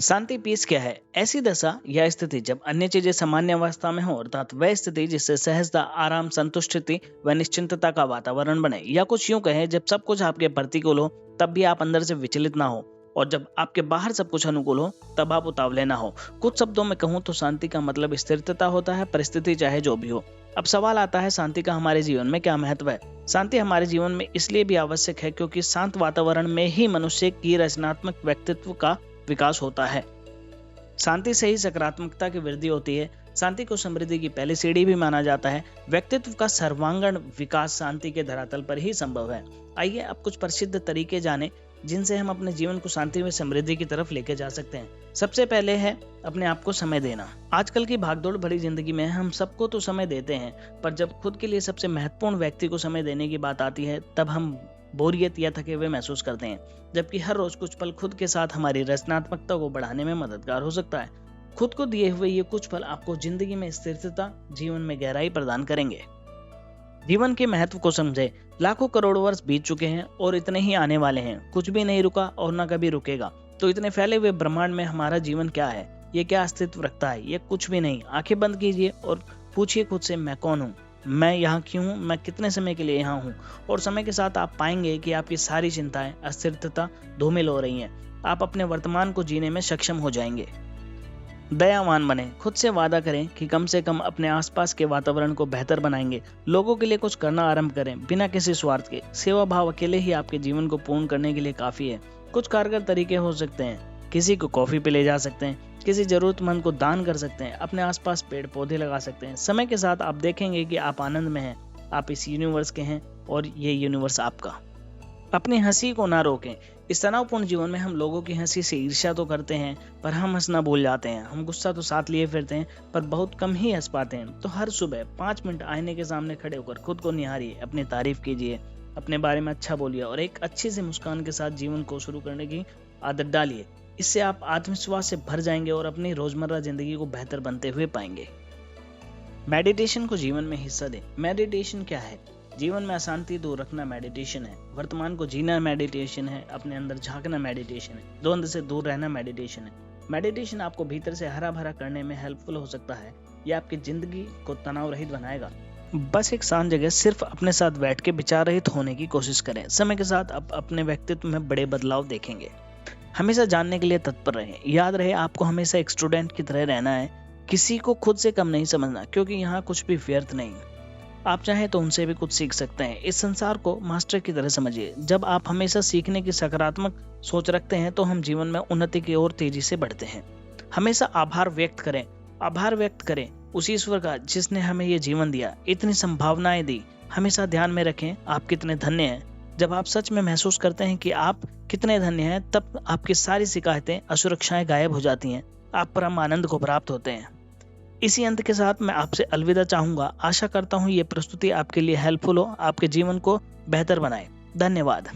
शांति piece क्या है? ऐसी दशा या स्थिति जब अन्य चीजें सामान्य अवस्था में हो, अर्थात वह स्थिति जिससे सहजता, आराम, संतुष्टि व निश्चिंतता का वातावरण बने, या कुछ यूं कहें जब सब कुछ आपके प्रतिकूल हो तब भी आप अंदर से विचलित ना हो, और जब आपके बाहर सब कुछ अनुकूल हो तब आप उतावले ना हो। कुछ शब्दों में कहूँ तो शांति का मतलब स्थिरता होता है, परिस्थिति चाहे जो भी हो। अब सवाल आता है, शांति का हमारे जीवन में क्या महत्व है? शांति हमारे जीवन में इसलिए भी आवश्यक है क्योंकि शांत वातावरण में ही मनुष्य की रचनात्मक व्यक्तित्व का विकास होता है। शांति से ही सकारात्मकता की वृद्धि होती है। शांति को समृद्धि की पहली सीढ़ी भी माना जाता है। व्यक्तित्व का सर्वांगीण विकास शांति के धरातल पर ही संभव है। आइए अब कुछ प्रसिद्ध तरीके जाने जिनसे हम अपने जीवन को शांति में समृद्धि की तरफ लेके जा सकते हैं। सबसे पहले है अपने आप को समय देना। आजकल की भागदौड़ भरी जिंदगी में हम सबको तो समय देते हैं, पर जब खुद के लिए सबसे महत्वपूर्ण व्यक्ति को समय देने की बात आती है तब हम बोरियत या थके हुए महसूस करते हैं, जबकि हर रोज कुछ पल खुद के साथ हमारी रचनात्मकता को बढ़ाने में मददगार हो सकता है। खुद को दिए हुए ये कुछ पल आपको जिंदगी में स्थिरता, जीवन में गहराई प्रदान करेंगे। जीवन के महत्व को समझे। लाखों करोड़ों वर्ष बीत चुके हैं और इतने ही आने वाले हैं। कुछ भी नहीं रुका और न कभी रुकेगा। तो इतने फैले हुए ब्रह्मांड में हमारा जीवन क्या है? ये क्या अस्तित्व रखता है? ये कुछ भी नहीं। आंखें बंद कीजिए और पूछिए खुद से, मैं कौन हूँ? मैं यहाँ क्यों हूँ? मैं कितने समय के लिए यहाँ हूँ? और समय के साथ आप पाएंगे कि आपकी सारी चिंताएं, अस्थिरता धूमिल हो रही हैं। आप अपने वर्तमान को जीने में सक्षम हो जाएंगे। दयावान बने। खुद से वादा करें कि कम से कम अपने आसपास के वातावरण को बेहतर बनाएंगे। लोगों के लिए कुछ करना आरंभ करें बिना किसी स्वार्थ के। सेवा भाव अकेले ही आपके जीवन को पूर्ण करने के लिए काफी है। कुछ कारगर तरीके हो सकते हैं। किसी को कॉफी पे ले जा सकते हैं, किसी जरूरतमंद को दान कर सकते हैं, अपने आसपास पेड़ पौधे लगा सकते हैं। समय के साथ आप देखेंगे कि आप आनंद में हैं, आप इस यूनिवर्स के हैं और ये यूनिवर्स आपका। अपनी हंसी को ना रोकें। इस तनावपूर्ण जीवन में हम लोगों की हंसी से ईर्ष्या तो करते हैं, पर हम हंसना भूल जाते हैं। हम गुस्सा तो साथ लिए फिरते हैं, पर बहुत कम ही हंस पाते हैं। तो हर सुबह 5 मिनट आईने के सामने खड़े होकर खुद को निहारिए, अपनी तारीफ कीजिए, अपने बारे में अच्छा बोलिए और एक अच्छी सी मुस्कान के साथ जीवन को शुरू करने की आदत डालिए। इससे आप आत्मविश्वास से भर जाएंगे और अपनी रोजमर्रा जिंदगी को बेहतर बनते हुए पाएंगे। मेडिटेशन को जीवन में हिस्सा दें। मेडिटेशन क्या है? जीवन में अशांति दूर रखना मेडिटेशन है। वर्तमान को जीना मेडिटेशन है। अपने अंदर झांकना मेडिटेशन है। द्वंद से दूर रहना मेडिटेशन है। मेडिटेशन आपको भीतर से हरा भरा करने में हेल्पफुल हो सकता है। यह आपकी जिंदगी को तनाव रहित बनाएगा। बस एक शांत जगह सिर्फ अपने साथ बैठ के विचार रहित होने की कोशिश करें। समय के साथ आप अपने व्यक्तित्व में बड़े बदलाव देखेंगे। हमेशा जानने के लिए तत्पर रहें। याद रहे, आपको हमेशा एक स्टूडेंट की तरह रहना है। किसी को खुद से कम नहीं समझना, क्योंकि यहाँ कुछ भी व्यर्थ नहीं। आप चाहें तो उनसे भी कुछ सीख सकते हैं। इस संसार को मास्टर की तरह समझिए। जब आप हमेशा सीखने की सकारात्मक सोच रखते हैं तो हम जीवन में उन्नति की ओर तेजी से बढ़ते हैं। हमेशा आभार व्यक्त करें। आभार व्यक्त करें उस ईश्वर का जिसने हमें ये जीवन दिया, इतनी संभावनाएं दी। हमेशा ध्यान में रखें आप कितने धन्य हैं। जब आप सच में महसूस करते हैं कि आप कितने धन्य हैं, तब आपकी सारी शिकायतें, असुरक्षाएं गायब हो जाती हैं। आप परम आनंद को प्राप्त होते हैं। इसी अंत के साथ मैं आपसे अलविदा चाहूंगा। आशा करता हूं ये प्रस्तुति आपके लिए हेल्पफुल हो, आपके जीवन को बेहतर बनाए। धन्यवाद।